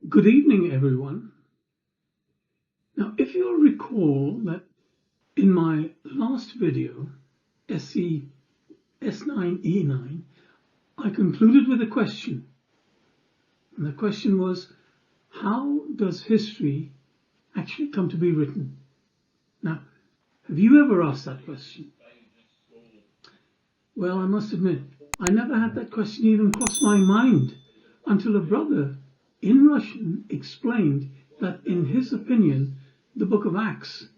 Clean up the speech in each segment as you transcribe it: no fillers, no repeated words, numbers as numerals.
Good evening, everyone. Now, if you'll recall that in my last video, S10E1, I concluded with a question. And the question was, how does history actually come to be written? Now, have you ever asked that question? Well, I must admit, I never had that question even cross my mind until a brother in Russian explained that in his opinion the book of Acts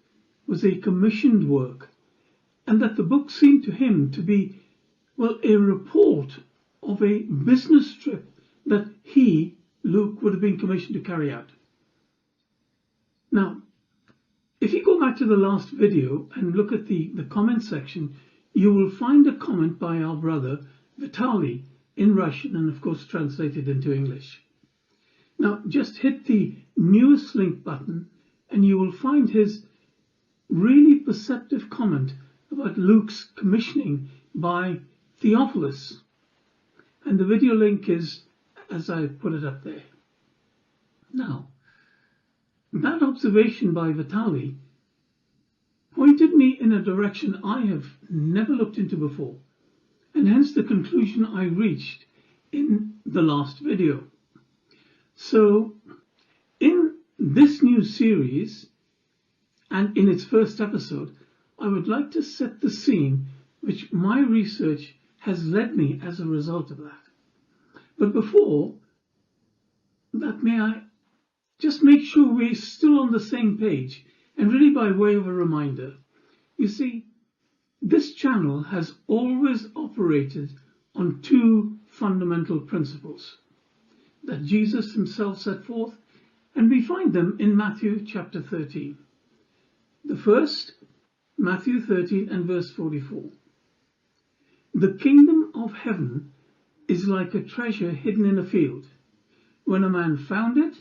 was a commissioned work, and that the book seemed to him to be, well, a report of a business trip that he, Luke, would have been commissioned to carry out. Now, if you go back to the last video and look at the comment section, you will find a comment by our brother Vitaly in Russian and of course translated into English. Now, just hit the newest link button and you will find his really perceptive comment about Luke's commissioning by Theophilus. And the video link is, as I put it up there. Now, that observation by Vitaly pointed me in a direction I have never looked into before, and hence the conclusion I reached in the last video. So, in this new series, and in its first episode, I would like to set the scene which my research has led me as a result of that. But before that, may I just make sure we're still on the same page, and really by way of a reminder, you see, this channel has always operated on two fundamental principles that Jesus himself set forth, and we find them in Matthew chapter 13. The first, Matthew 13 and verse 44. The kingdom of heaven is like a treasure hidden in a field. When a man found it,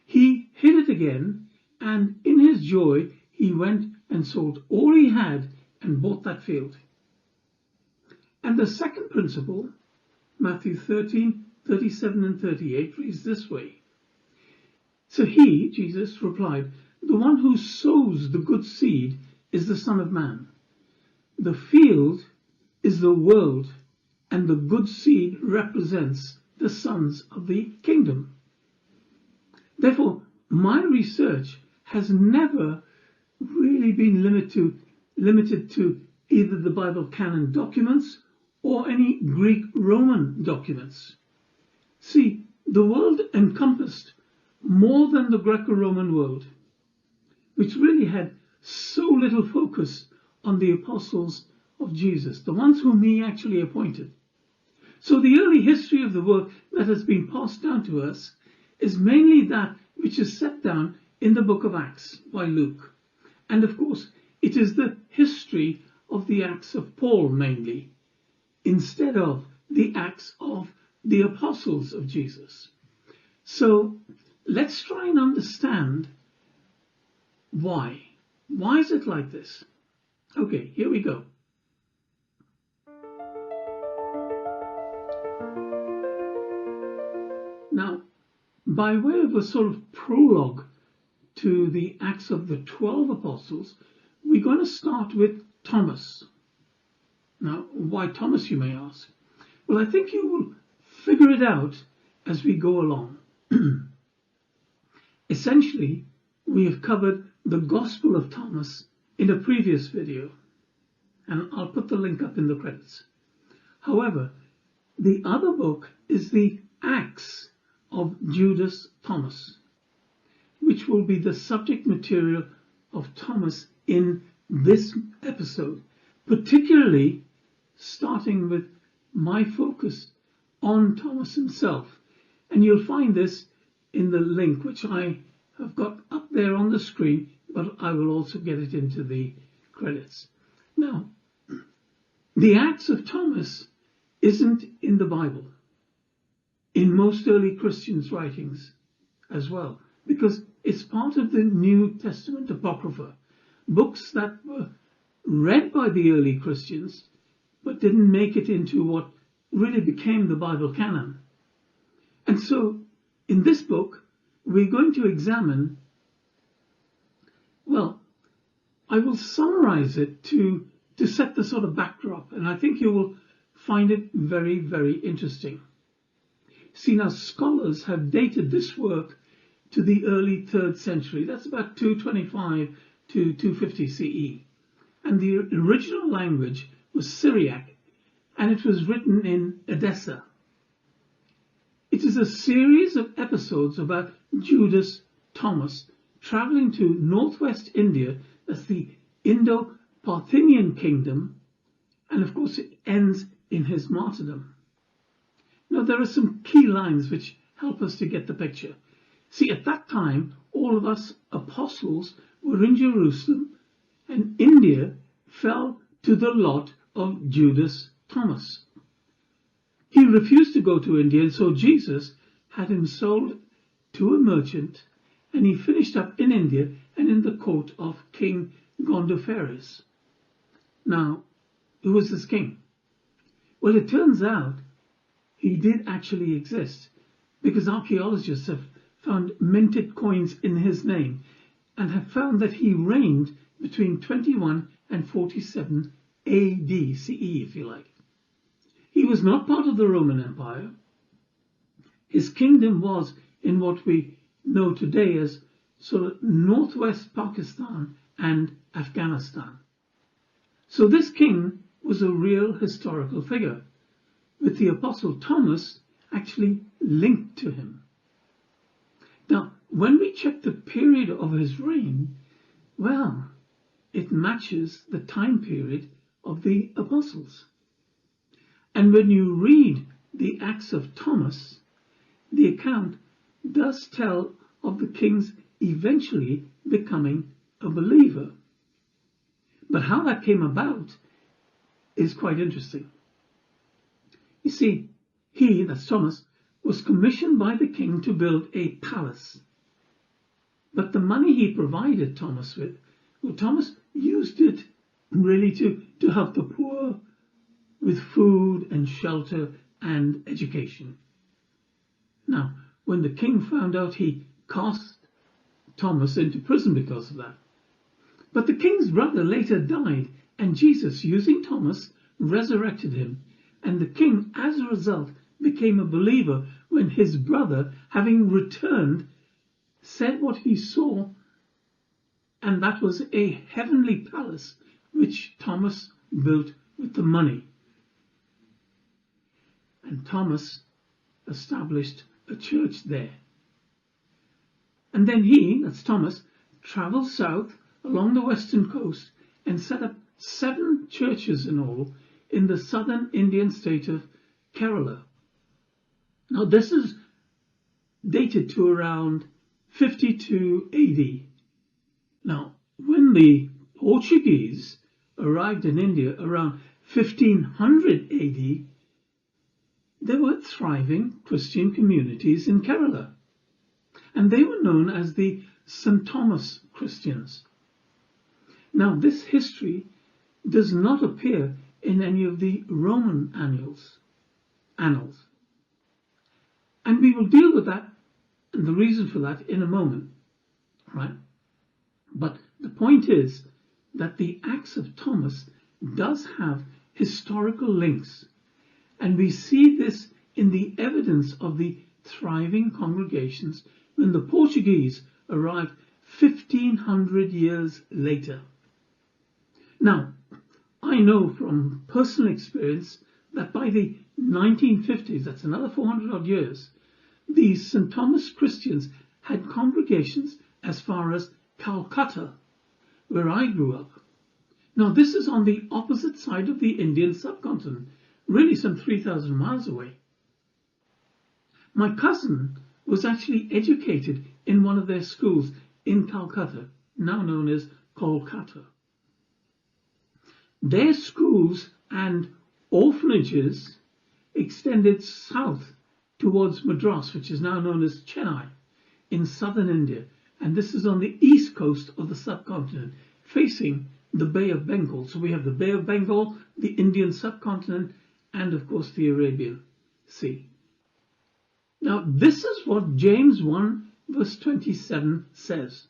he hid it again, and in his joy he went and sold all he had and bought that field. And the second principle, Matthew 13, 37 and 38, reads this way. So he, Jesus, replied, the one who sows the good seed is the Son of Man. The field is the world, and the good seed represents the sons of the kingdom. Therefore, my research has never really been limited to either the Bible canon documents or any Greek-Roman documents. See, the world encompassed more than the Greco-Roman world, which really had so little focus on the apostles of Jesus, the ones whom he actually appointed. So the early history of the work that has been passed down to us is mainly that which is set down in the book of Acts by Luke. And of course, it is the history of the Acts of Paul mainly, instead of the Acts of the apostles of Jesus. So let's try and understand why. Why is it like this? Okay, here we go. Now, by way of a sort of prologue to the Acts of the 12 Apostles, we're going to start with Thomas. Now, why Thomas, you may ask? Well, I think you will figure it out as we go along. Essentially, we have covered the Gospel of Thomas in a previous video, and I'll put the link up in the credits. However, the other book is the Acts of Judas Thomas, which will be the subject material of Thomas in this episode, particularly starting with my focus on Thomas himself. And you'll find this in the link which I have got up there on the screen, but I will also get it into the credits. Now, the Acts of Thomas isn't in the Bible, in most early Christians' writings as well, because it's part of the New Testament Apocrypha, books that were read by the early Christians, but didn't make it into what really became the Bible canon. And so, in this book, we're going to examine, well, I will summarize it to set the sort of backdrop, and I think you will find it very, very interesting. See, now scholars have dated this work to the early 3rd century. That's about 225 to 250 CE. And the original language was Syriac, and it was written in Edessa. It is a series of episodes about Judas Thomas traveling to northwest India, that's the Indo-Parthian kingdom, and of course it ends in his martyrdom. Now there are some key lines which help us to get the picture. See, at that time, all of us apostles were in Jerusalem, and India fell to the lot of Judas Thomas. He refused to go to India, and so Jesus had him sold to a merchant, and he finished up in India and in the court of King Gondophares. Now, who was this king? Well, it turns out he did actually exist, because archaeologists have found minted coins in his name and have found that he reigned between 21 and 47 AD, CE, if you like. He was not part of the Roman Empire. His kingdom was in what we know today as sort of northwest Pakistan and Afghanistan. So this king was a real historical figure, with the Apostle Thomas actually linked to him. Now, when we check the period of his reign, well, it matches the time period of the apostles. And when you read the Acts of Thomas, the account does tell of the king's eventually becoming a believer. But how that came about is quite interesting. You see, he, that's Thomas, was commissioned by the king to build a palace. But the money he provided Thomas with, well, Thomas used it really to help the poor with food and shelter and education. Now, when the king found out, he cast Thomas into prison because of that. But the king's brother later died, and Jesus, using Thomas, resurrected him. And the king, as a result, became a believer when his brother, having returned, said what he saw, and that was a heavenly palace which Thomas built with the money. And Thomas established a church there. And then he, that's Thomas, travelled south along the western coast and set up 7 churches in all in the southern Indian state of Kerala. Now this is dated to around 52 AD. Now, when the Portuguese arrived in India around 1500 AD, there were thriving Christian communities in Kerala, and they were known as the St. Thomas Christians. Now, this history does not appear in any of the Roman annals. And we will deal with that and the reason for that in a moment, right? But the point is that the Acts of Thomas does have historical links, and we see this in the evidence of the thriving congregations when the Portuguese arrived 1500 years later. Now, I know from personal experience that by the 1950s, that's another 400 odd years, the St. Thomas Christians had congregations as far as Calcutta, where I grew up. Now, this is on the opposite side of the Indian subcontinent, really some 3,000 miles away. My cousin was actually educated in one of their schools in Calcutta, now known as Kolkata. Their schools and orphanages extended south towards Madras, which is now known as Chennai, in southern India. And this is on the east coast of the subcontinent, facing the Bay of Bengal. So we have the Bay of Bengal, the Indian subcontinent, and of course the Arabian Sea. Now, this is what James 1 verse 27 says,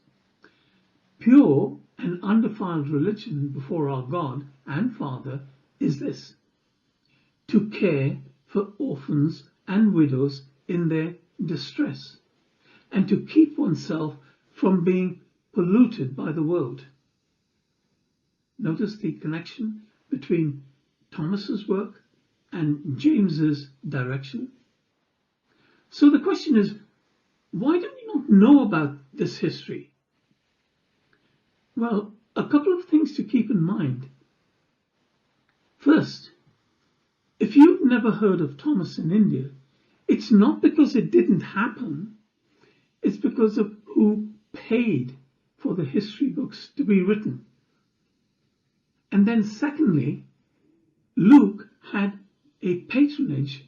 "Pure and undefiled religion before our God and Father is this, to care for orphans and widows in their distress, and to keep oneself from being polluted by the world." Notice the connection between Thomas's work and James's direction. So the question is, why do we not know about this history? Well, a couple of things to keep in mind. First, if you've never heard of Thomas in India, it's not because it didn't happen, it's because of who paid for the history books to be written. And then secondly, Luke had a patronage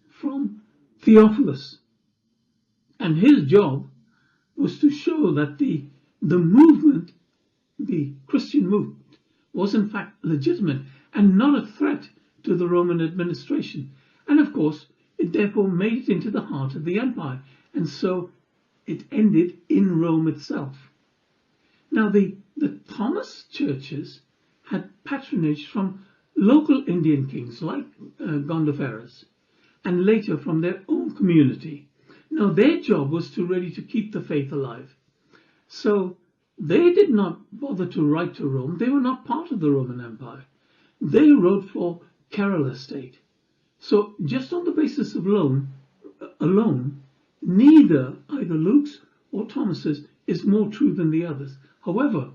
from Theophilus, and his job was to show that the movement, the Christian movement, was in fact legitimate and not a threat to the Roman administration. And of course, it therefore made it into the heart of the empire, and so it ended in Rome itself. Now, the Thomas churches had patronage from local Indian kings like Gondophares, and later from their own community. Now, their job was to keep the faith alive. So they did not bother to write to Rome. They were not part of the Roman Empire. They wrote for Kerala state. So just on the basis of alone, neither either Luke's or Thomas's is more true than the others. However,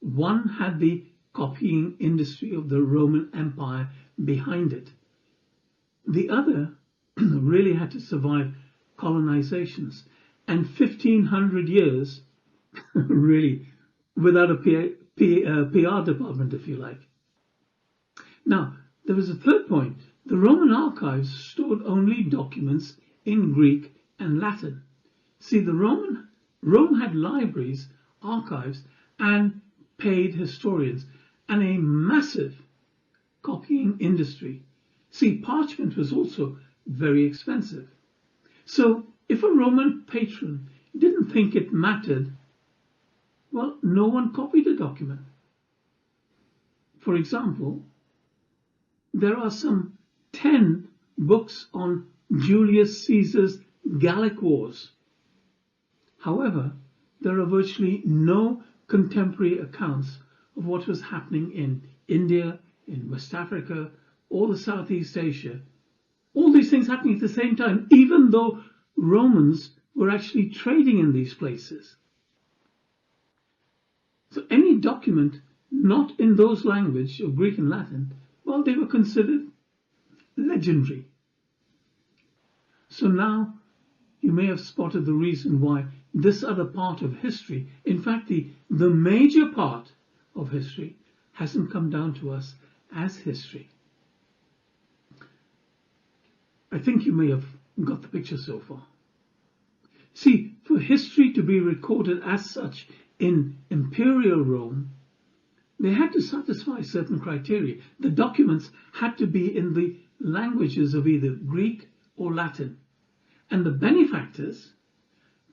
one had the copying industry of the Roman Empire behind it. The other really had to survive colonizations and 1,500 years really without a PR department, if you like. Now, there was a third point. The Roman archives stored only documents in Greek and Latin. See, Rome had libraries, archives, and paid historians, and a massive copying industry. See, parchment was also very expensive. So if a Roman patron didn't think it mattered, well, no one copied a document. For example, there are some 10 books on Julius Caesar's Gallic Wars. However, there are virtually no contemporary accounts of what was happening in India, in West Africa, or the Southeast Asia. All these things happening at the same time, even though Romans were actually trading in these places. So any document not in those languages of Greek and Latin, well, they were considered legendary. So now you may have spotted the reason why this other part of history, in fact the major part of history, hasn't come down to us as history. I think you may have got the picture so far. See, for history to be recorded as such in Imperial Rome, they had to satisfy certain criteria. The documents had to be in the languages of either Greek or Latin. And the benefactors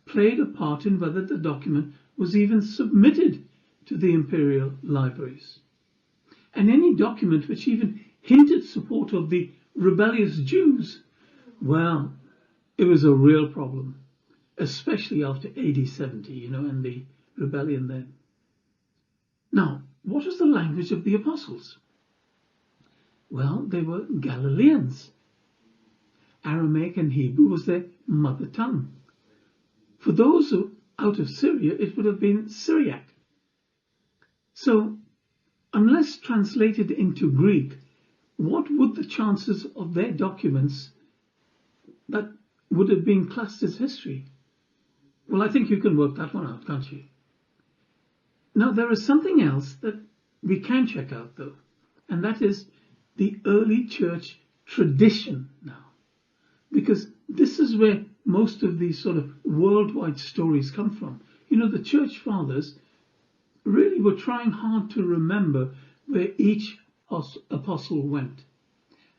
played a part in whether the document was even submitted to the imperial libraries. And any document which even hinted support of the rebellious Jews, well, it was a real problem, especially after AD 70, and the rebellion then. Now, what was the language of the apostles? Well, they were Galileans. Aramaic and Hebrew was their mother tongue. For those who out of Syria, it would have been Syriac. So, unless translated into Greek, what would the chances of their documents that would have been classed as history? Well, I think you can work that one out, can't you? Now, there is something else that we can check out, though, and that is the early church tradition now. Because this is where most of these sort of worldwide stories come from. The church fathers really were trying hard to remember where each apostle went.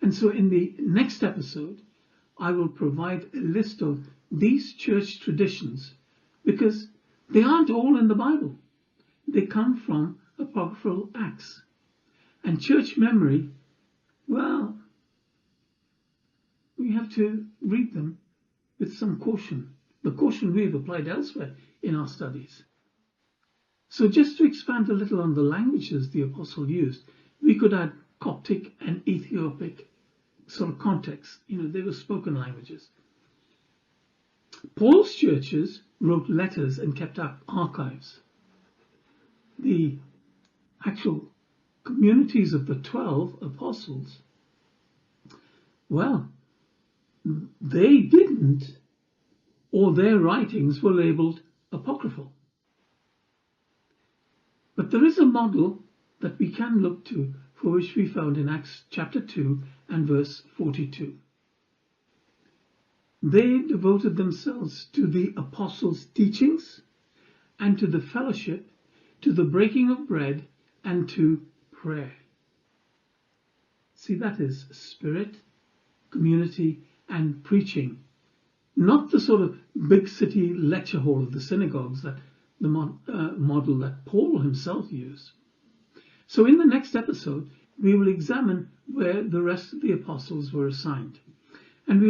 And so in the next episode, I will provide a list of these church traditions because they aren't all in the Bible. They come from apocryphal Acts. And church memory, well, we have to read them with some caution. The caution we have applied elsewhere in our studies. So just to expand a little on the languages the apostle used, we could add Coptic and Ethiopic sort of context. They were spoken languages. Paul's churches wrote letters and kept up archives. The actual communities of the 12 apostles, well, they didn't, or their writings were labelled apocryphal. But there is a model that we can look to, for which we found in Acts chapter 2 and verse 42. They devoted themselves to the apostles' teachings and to the fellowship, to the breaking of bread and to prayer. See, that is spirit, community and preaching. Not the sort of big city lecture hall of the synagogues that the model that Paul himself used. So in the next episode, we will examine where the rest of the apostles were assigned. And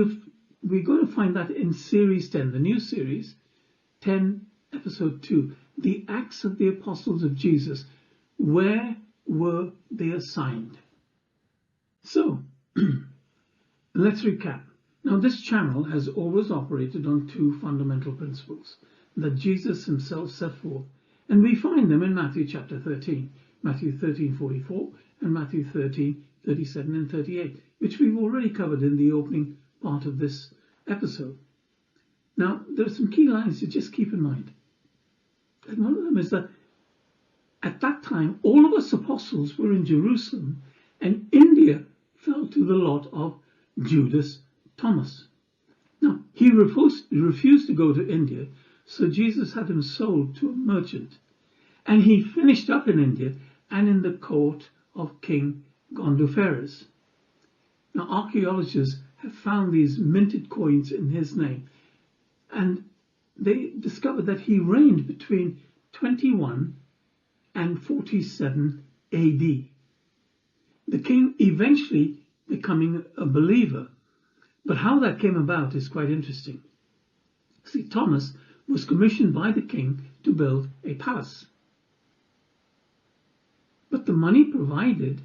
we're going to find that in Series 10, the new series, 10, Episode 2, the Acts of the Apostles of Jesus. Where were they assigned? So, let's recap. Now, this channel has always operated on two fundamental principles that Jesus himself set forth, and we find them in Matthew chapter 13, Matthew 13:44, and Matthew 13:37 and 38, which we've already covered in the opening part of this episode. Now, there are some key lines to just keep in mind. And one of them is that at that time, all of us apostles were in Jerusalem, and India fell to the lot of Judas Thomas. Now, he refused to go to India, so Jesus had him sold to a merchant. And he finished up in India and in the court of King Gondophares. Now, archaeologists have found these minted coins in his name, and they discovered that he reigned between 21 and 47 AD. The king eventually becoming a believer. But how that came about is quite interesting. See, Thomas was commissioned by the king to build a palace. But the money provided,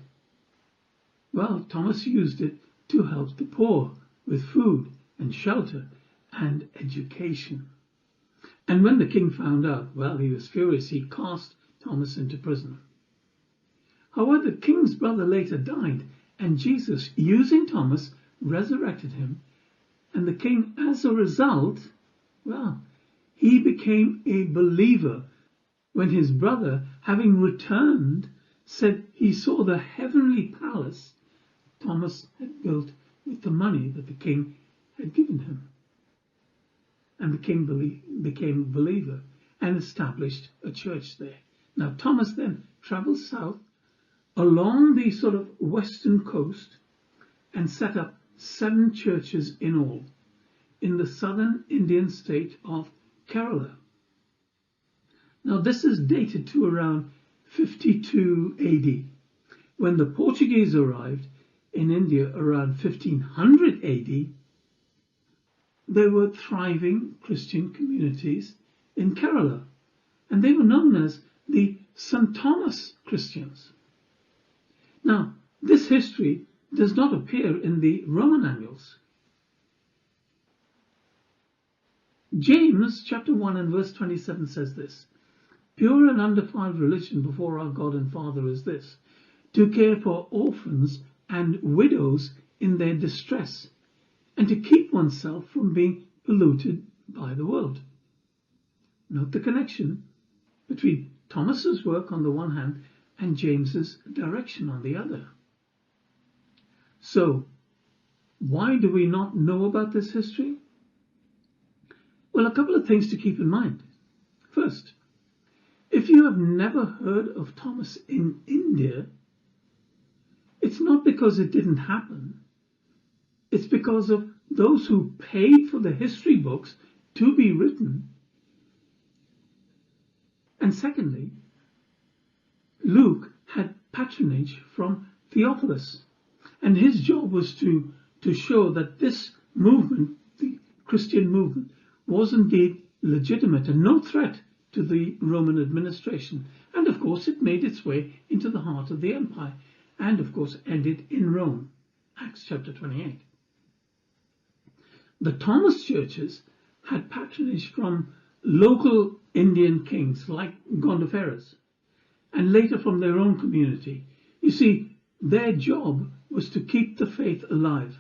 well, Thomas used it to help the poor with food and shelter and education. And when the king found out, well, he was furious. He cast Thomas into prison. However, the king's brother later died, and Jesus, using Thomas, resurrected him. And the king, as a result, well, he became a believer when his brother, having returned, said he saw the heavenly palace Thomas had built with the money that the king had given him. And the king became a believer and established a church there. Now, Thomas then traveled south along the sort of western coast and set up 7 churches in all in the southern Indian state of Kerala. Now, this is dated to around 52 AD. When the Portuguese arrived in India around 1500 AD, there were thriving Christian communities in Kerala, and they were known as the St. Thomas Christians. Now, this history does not appear in the Roman annals. James chapter 1 and verse 27 says this: "Pure and undefiled religion before our God and Father is this, to care for orphans and widows in their distress, and to keep oneself from being polluted by the world." Note the connection between Thomas's work on the one hand and James's direction on the other. So, why do we not know about this history? Well, a couple of things to keep in mind. First, if you have never heard of Thomas in India, it's not because it didn't happen. It's because of those who paid for the history books to be written. And secondly, Luke had patronage from Theophilus, and his job was to show that this movement, the Christian movement, was indeed legitimate and no threat to the Roman administration. And of course it made its way into the heart of the empire, and of course ended in Rome. Acts chapter 28. The Thomas churches had patronage from local Indian kings like Gondophares, and later from their own community. You see, their job was to keep the faith alive.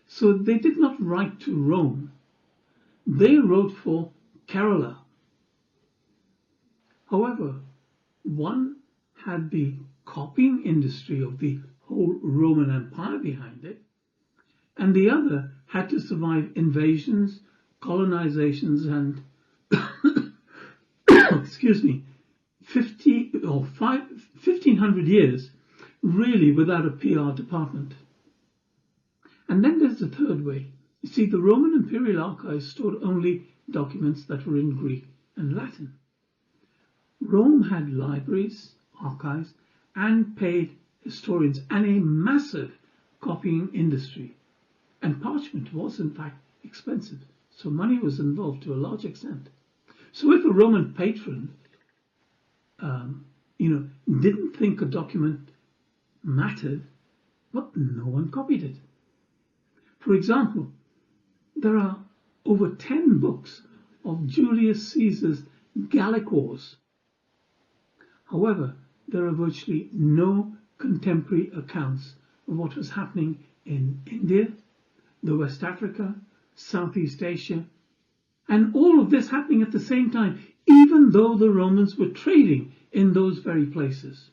So they did not write to Rome. They wrote for Kerala. However, one had the copying industry of the whole Roman Empire behind it, and the other had to survive invasions, colonizations, and 1500 years really without a PR department. And then there's the third way. You see, the Roman imperial archives stored only documents that were in Greek and Latin. Rome had libraries, archives, and paid historians, and a massive copying industry. And parchment was, in fact, expensive, so money was involved to a large extent. So if a Roman patron, didn't think a document mattered, well, no one copied it. For example, there are over 10 books of Julius Caesar's Gallic Wars. However, there are virtually no contemporary accounts of what was happening in India, the West Africa, Southeast Asia, and all of this happening at the same time, even though the Romans were trading in those very places.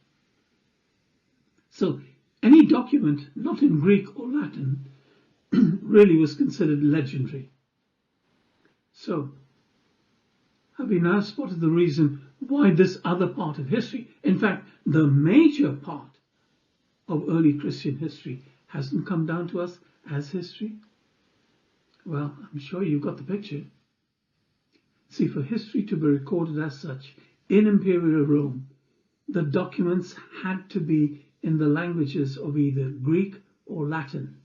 So any document not in Greek or Latin really was considered legendary. So, have we now spotted the reason why this other part of history, in fact, the major part of early Christian history, hasn't come down to us as history? Well, I'm sure you've got the picture. See, for history to be recorded as such in Imperial Rome, the documents had to be in the languages of either Greek or Latin.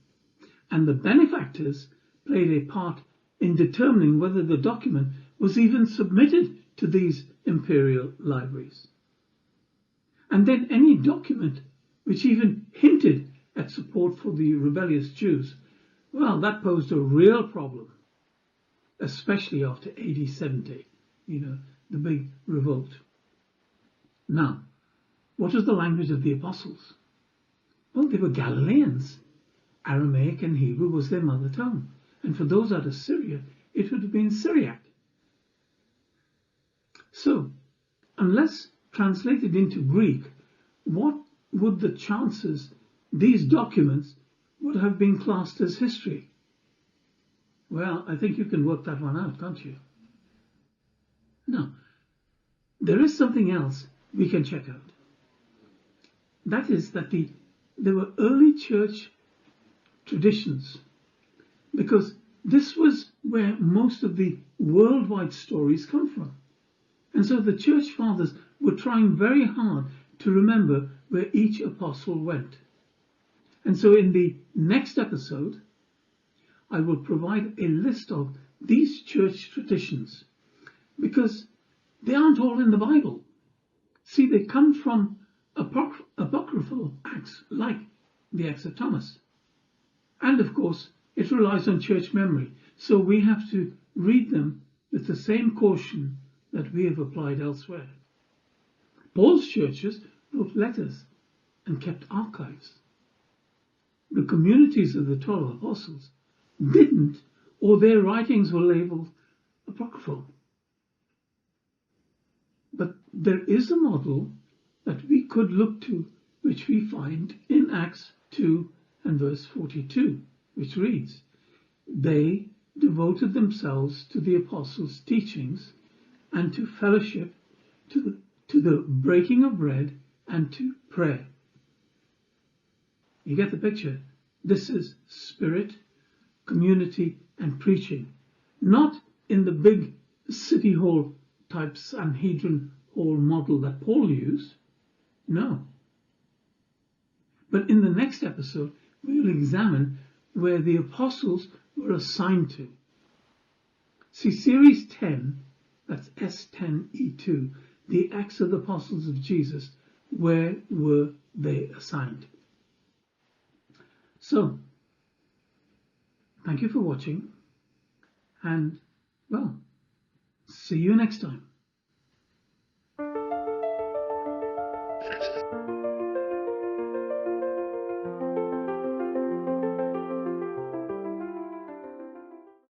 And the benefactors played a part in determining whether the document was even submitted to these imperial libraries. And then any document which even hinted at support for the rebellious Jews, well, that posed a real problem, especially after AD 70, the big revolt. Now, what was the language of the apostles? Well, they were Galileans. Aramaic and Hebrew was their mother tongue. And for those out of Syria, it would have been Syriac. So, unless translated into Greek, what would the chances these documents would have been classed as history? Well, I think you can work that one out, can't you? Now, there is something else we can check out. That is that there were early church traditions, because this was where most of the worldwide stories come from. And so the church fathers were trying very hard to remember where each apostle went. And so in the next episode, I will provide a list of these church traditions, because they aren't all in the Bible. See, they come from apocryphal acts like the Acts of Thomas. And of course, it relies on church memory, so we have to read them with the same caution that we have applied elsewhere. Paul's churches wrote letters and kept archives. The communities of the 12 apostles didn't, or their writings were labeled apocryphal. But there is a model that we could look to, which we find in Acts 2 and verse 42, which reads, "They devoted themselves to the apostles' teachings and to fellowship, to the breaking of bread and to prayer." You get the picture? This is spirit, community, and preaching, not in the big city hall type Sanhedrin hall model that Paul used? No. But in the next episode, we will examine where the apostles were assigned to. See, Series 10, that's S10E2, the Acts of the Apostles of Jesus, where were they assigned? So, thank you for watching, and, well, see you next time.